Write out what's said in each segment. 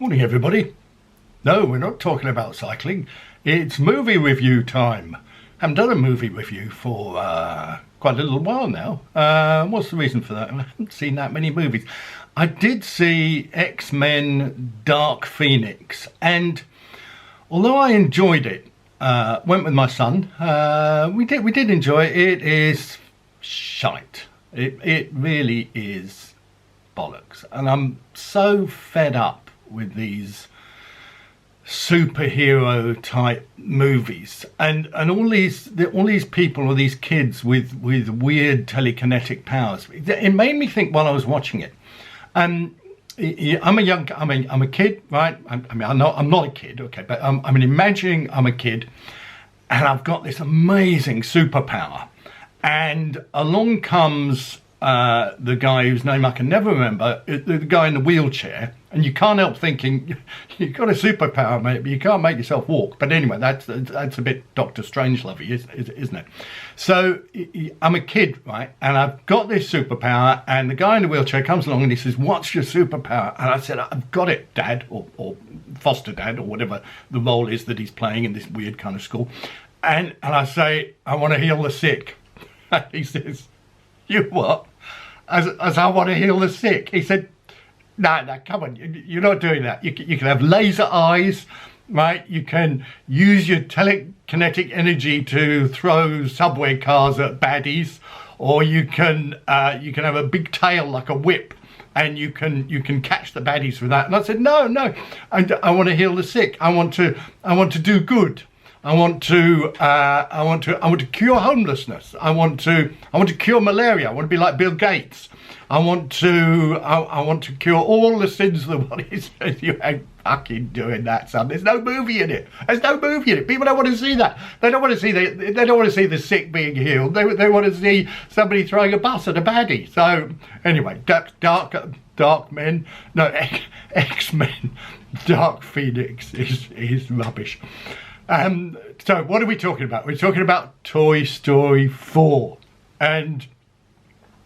Morning, everybody. No, we're not talking about cycling. It's movie review time. Haven't done a movie review for quite a little while now. What's the reason for that? I haven't seen that many movies. I did see X-Men Dark Phoenix, and although I enjoyed it, went with my son. We did enjoy it. It is shite. It really is bollocks, and I'm so fed up with these superhero type movies and all these people or these kids with weird telekinetic powers. It made me think while I was watching it. I'm a kid, right? I'm not a kid, okay, but I'm imagining I'm a kid and I've got this amazing superpower, and along comes the guy whose name I can never remember, the guy in the wheelchair, and you can't help thinking, you've got a superpower, mate, but you can't make yourself walk. But anyway, that's a bit Doctor Strangelovey, isn't it? So I'm a kid, right, and I've got this superpower, and the guy in the wheelchair comes along and he says, "What's your superpower?" And I said, "I've got it, Dad," or foster dad, or whatever the role is that he's playing in this weird kind of school. And I say, "I want to heal the sick." And he says, "You what?" As I want to heal the sick. He said, no, come on, you're not doing that. You can have laser eyes, right? You can use your telekinetic energy to throw subway cars at baddies, or you can have a big tail like a whip, and you can catch the baddies with that. And I said, no, I want to heal the sick. I want to do good. I want to cure homelessness. I want to cure malaria. I want to be like Bill Gates. I want to cure all the sins of the body. You ain't fucking doing that, son. There's no movie in it. There's no movie in it. People don't want to see that. They don't want to see the sick being healed. They want to see somebody throwing a bus at a baddie. So anyway, X-Men Dark Phoenix is rubbish. So what are we talking about? We're talking about Toy Story 4, and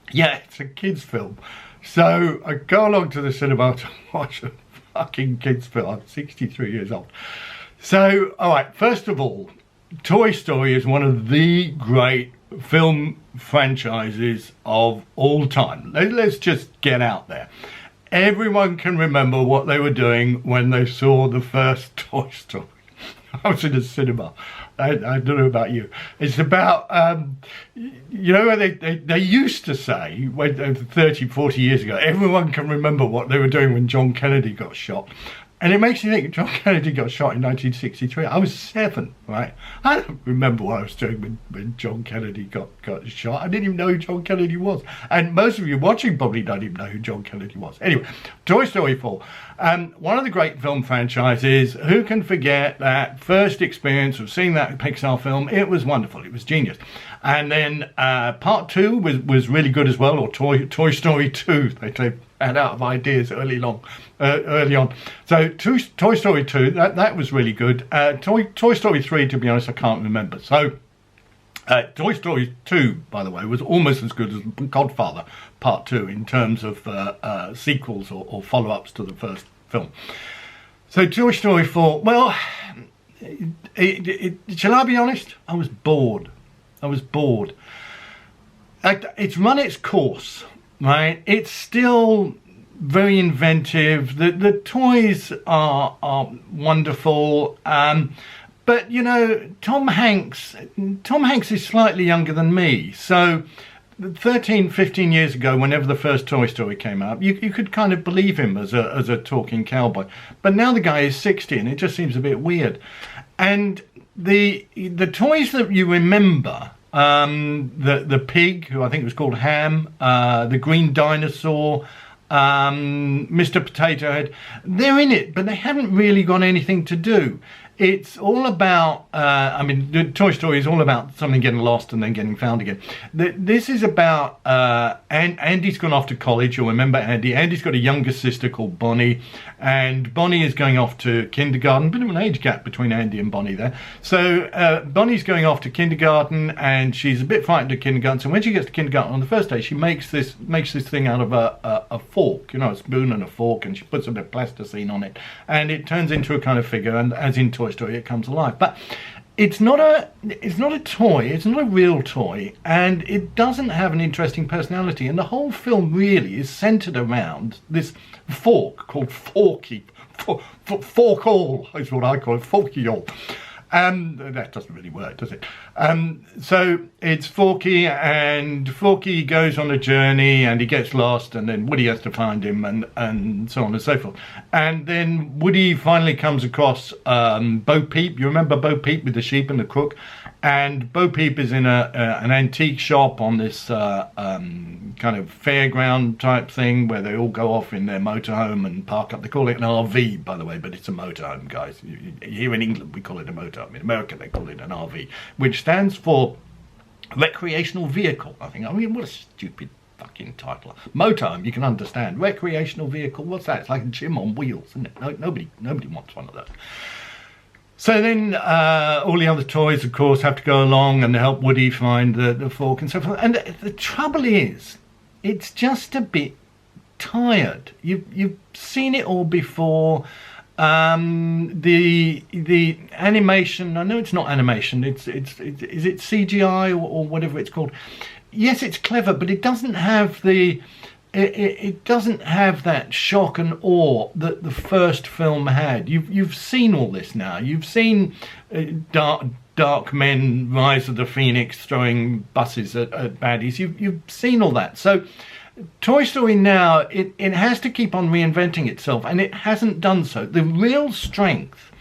yeah, it's a kids film. So I go along to the cinema to watch a fucking kids film. I'm 63 years old. So, all right, first of all, Toy Story is one of the great film franchises of all time. Let's just get out there. Everyone can remember what they were doing when they saw the first Toy Story. I was in the cinema. I don't know about you. It's about, they used to say, 30, 40 years ago, everyone can remember what they were doing when John Kennedy got shot. And it makes you think, John Kennedy got shot in 1963. I was 7, right? I don't remember what I was doing when John Kennedy got shot. I didn't even know who John Kennedy was. And most of you watching probably don't even know who John Kennedy was. Anyway, Toy Story 4. One of the great film franchises. Who can forget that first experience of seeing that Pixar film? It was wonderful. It was genius. And then part 2 was really good as well, or Toy Story 2. They ran out of ideas early on. So Toy Story 2, that was really good. Toy Story 3, to be honest, I can't remember. So Toy Story 2, by the way, was almost as good as Godfather Part 2 in terms of sequels or follow-ups to the first film. So Toy Story 4, well, shall I be honest? I was bored. It's run its course, right? It's still very inventive. The toys are wonderful. But, you know, Tom Hanks is slightly younger than me. So 13, 15 years ago, whenever the first Toy Story came out, you could kind of believe him as a talking cowboy. But now the guy is 60 and it just seems a bit weird. And the toys that you remember, the pig, who I think was called Ham, the green dinosaur, Mr. Potato Head, they're in it, but they haven't really got anything to do. It's all about, I mean, the Toy Story is all about something getting lost and then getting found again. This is about, Andy's gone off to college. You'll remember Andy. Andy's got a younger sister called Bonnie, and Bonnie is going off to kindergarten. Bit of an age gap between Andy and Bonnie there. So Bonnie's going off to kindergarten, and she's a bit frightened at kindergarten. So when she gets to kindergarten on the first day, she makes this thing out of a fork, you know, a spoon and a fork, and she puts a bit of plasticine on it, and it turns into a kind of figure, and as in Toy Story, it comes alive. But it's not a toy, it's not a real toy, and it doesn't have an interesting personality, and the whole film really is centered around this fork called Forky. Fork-all is what I call it, Forky-all. That doesn't really work, does it? So it's Forky, and Forky goes on a journey, and he gets lost, and then Woody has to find him, and so on and so forth. And then Woody finally comes across Bo Peep. You remember Bo Peep with the sheep and the crook? And Bo Peep is in an antique shop on this kind of fairground type thing where they all go off in their motorhome and park up. They call it an RV, by the way, but it's a motorhome, guys. Here in England, we call it a motorhome. In America, they call it an RV, which stands for recreational vehicle. I mean, what a stupid fucking title. Motorhome, you can understand. Recreational vehicle, what's that? It's like a gym on wheels, isn't it? Nobody wants one of those. So then all the other toys, of course, have to go along and help Woody find the fork and so forth. And the trouble is, it's just a bit tired. You've seen it all before. The animation, I know it's not animation, is it CGI or whatever it's called? Yes, it's clever, but it doesn't have it doesn't have that shock and awe that the first film had. You've seen all this now. You've seen Dark Men, Rise of the Phoenix, throwing buses at baddies. You've seen all that. So Toy Story now, it has to keep on reinventing itself, and it hasn't done so. The real strength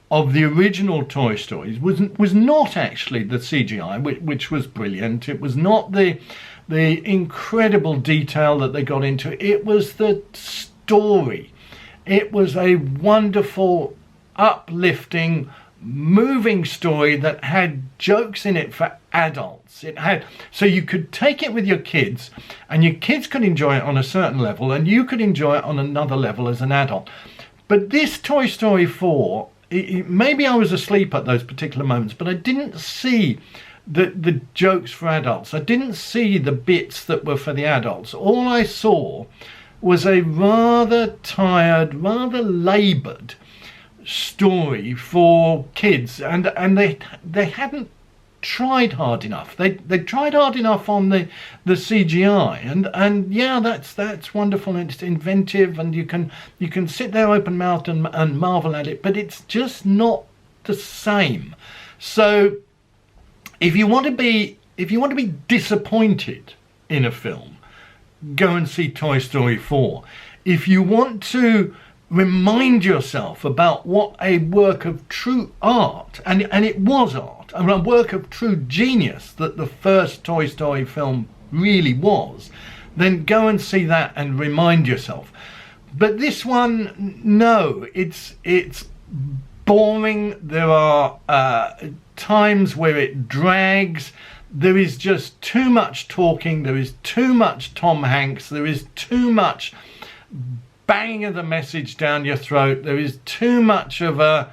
of the original Toy Stories was not actually the CGI, which was brilliant. It was not the incredible detail that they got into. It was the story. It was a wonderful, uplifting, moving story that had jokes in it for adults. It had, so you could take it with your kids, and your kids could enjoy it on a certain level, and you could enjoy it on another level as an adult. But this Toy Story 4, maybe I was asleep at those particular moments, but I didn't see the jokes for adults. I didn't see the bits that were for the adults. All I saw was a rather tired, rather laboured story for kids, and they hadn't tried hard enough. They tried hard enough on the CGI, and yeah, that's wonderful, and it's inventive, and you can sit there open mouthed and marvel at it, but it's just not the same. So if you want to be disappointed in a film, go and see Toy Story 4. If you want to remind yourself about what a work of true art, and it was art, and a work of true genius that the first Toy Story film really was, then go and see that and remind yourself. But this one, no, it's boring. There are times where it drags. There is just too much talking. There is too much Tom Hanks. There is too much banging of the message down your throat. There is too much of a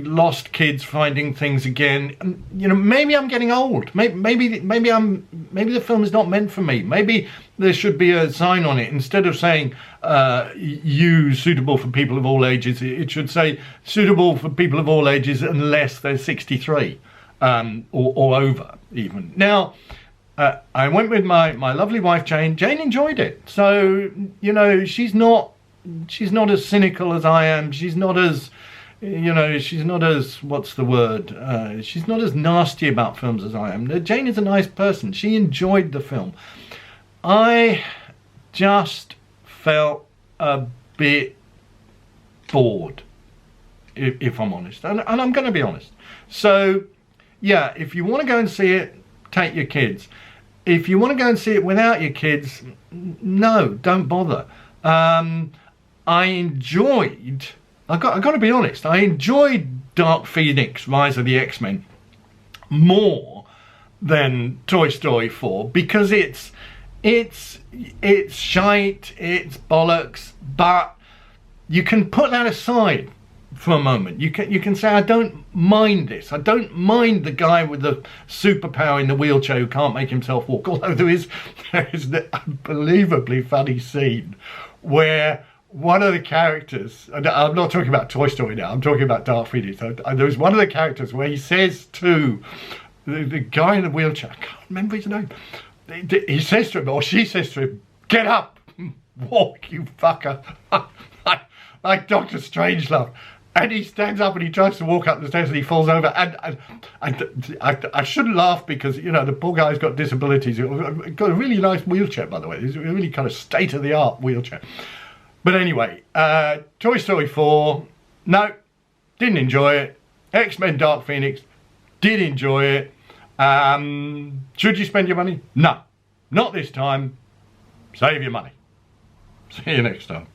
lost kids finding things again. You know, maybe I'm getting old. Maybe the film is not meant for me. Maybe there should be a sign on it, instead of saying you suitable for people of all ages. It should say suitable for people of all ages unless they're 63 or over even. Now, I went with my lovely wife Jane. Jane enjoyed it, so you know, she's not as cynical as I am. She's not as, you know, she's not as, what's the word? She's not as nasty about films as I am. Jane is a nice person. She enjoyed the film. I just felt a bit bored, if I'm honest, and I'm going to be honest. So yeah, if you want to go and see it, take your kids. If you want to go and see it without your kids, no, don't bother. I enjoyed I got to be honest, I enjoyed Dark Phoenix, Rise of the X-Men more than Toy Story 4 because it's shite, it's bollocks, but you can put that aside for a moment. You can say, I don't mind this. I don't mind the guy with the superpower in the wheelchair who can't make himself walk. Although there is an unbelievably funny scene where one of the characters, and I'm not talking about Toy Story now, I'm talking about Dark Phoenix. There was one of the characters where he says to the guy in the wheelchair, I can't remember his name, he says to him, or she says to him, get up, walk, you fucker. Like Dr. Strangelove. And he stands up and he tries to walk up the stairs and he falls over. And I shouldn't laugh because, you know, the poor guy's got disabilities. He's got a really nice wheelchair, by the way. It's a really kind of state-of-the-art wheelchair. But anyway, Toy Story 4, no, didn't enjoy it. X-Men Dark Phoenix, did enjoy it. Should you spend your money? No, not this time. Save your money. See you next time.